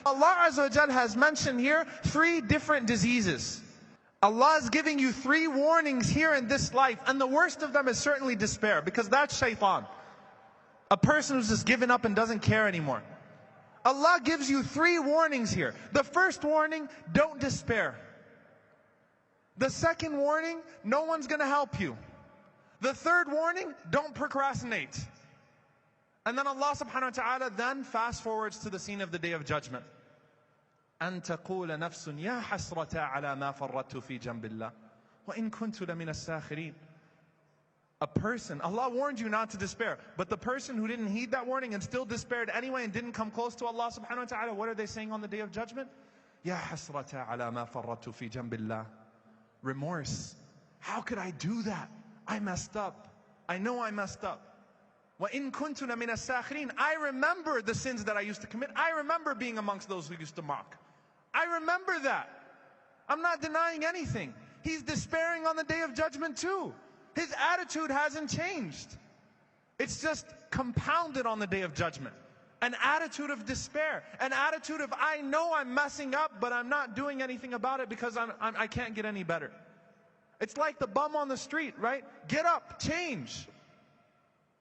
Allah Azza wa Jal has mentioned here 3 different diseases. Allah is giving you 3 warnings here in this life, and the worst of them is certainly despair, because that's shaitan. A person who's just given up and doesn't care anymore. Allah gives you 3 warnings here. The first warning, don't despair. The second warning, no one's going to help you. The third warning, don't procrastinate. And then Allah subhanahu wa ta'ala then fast forwards to the scene of the Day of Judgment. أن تقول نفس يا حسرة على ما فرطت في جنب الله وإن كنت لمن الساخرين. A person, Allah warned you not to despair, but the person who didn't heed that warning and still despaired anyway and didn't come close to Allah subhanahu wa ta'ala, what are they saying on the Day of Judgment? يا حسرة على ما فرطت في جنب الله. Remorse. How could I do that? I messed up. I know I messed up. وَإِن كُنتُ لَمِنَ السَّاخِرِينَ. I remember the sins that I used to commit. I remember being amongst those who used to mock. I remember that. I'm not denying anything. He's despairing on the Day of Judgment too. His attitude hasn't changed. It's just compounded on the Day of Judgment. An attitude of despair. An attitude of, I know I'm messing up, but I'm not doing anything about it because I can't get any better. It's like the bum on the street, right? Get up, change.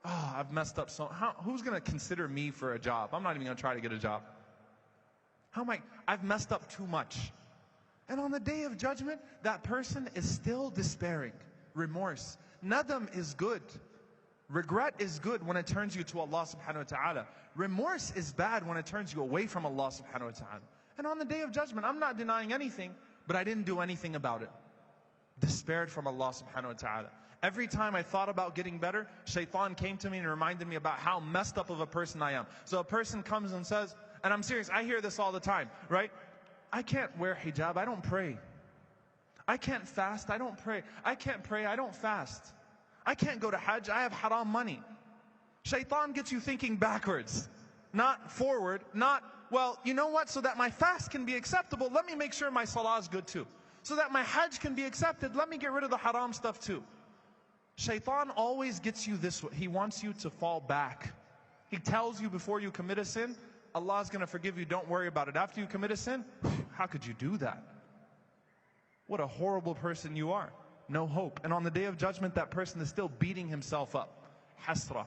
Oh, I've messed up so. Who's going to consider me for a job? I'm not even going to try to get a job. I've messed up too much. And on the Day of Judgment, that person is still despairing. Remorse. Nadam is good. Regret is good when it turns you to Allah subhanahu wa ta'ala. Remorse is bad when it turns you away from Allah subhanahu wa ta'ala. And on the Day of Judgment, I'm not denying anything, but I didn't do anything about it. Despaired from Allah subhanahu wa ta'ala. Every time I thought about getting better, shaitan came to me and reminded me about how messed up of a person I am. So a person comes and says, and I'm serious, I hear this all the time, right? I can't wear hijab, I don't pray. I can't fast, I don't pray. I can't pray, I don't fast. I can't go to Hajj, I have haram money. Shaitan gets you thinking backwards, not forward, not, well, you know what, so that my fast can be acceptable, let me make sure my salah is good too. So that my Hajj can be accepted, let me get rid of the haram stuff too. Shaitan always gets you this way. He wants you to fall back. He tells you before you commit a sin, Allah's going to forgive you, don't worry about it. After you commit a sin, how could you do that? What a horrible person you are. No hope. And on the Day of Judgment, that person is still beating himself up. Hasra.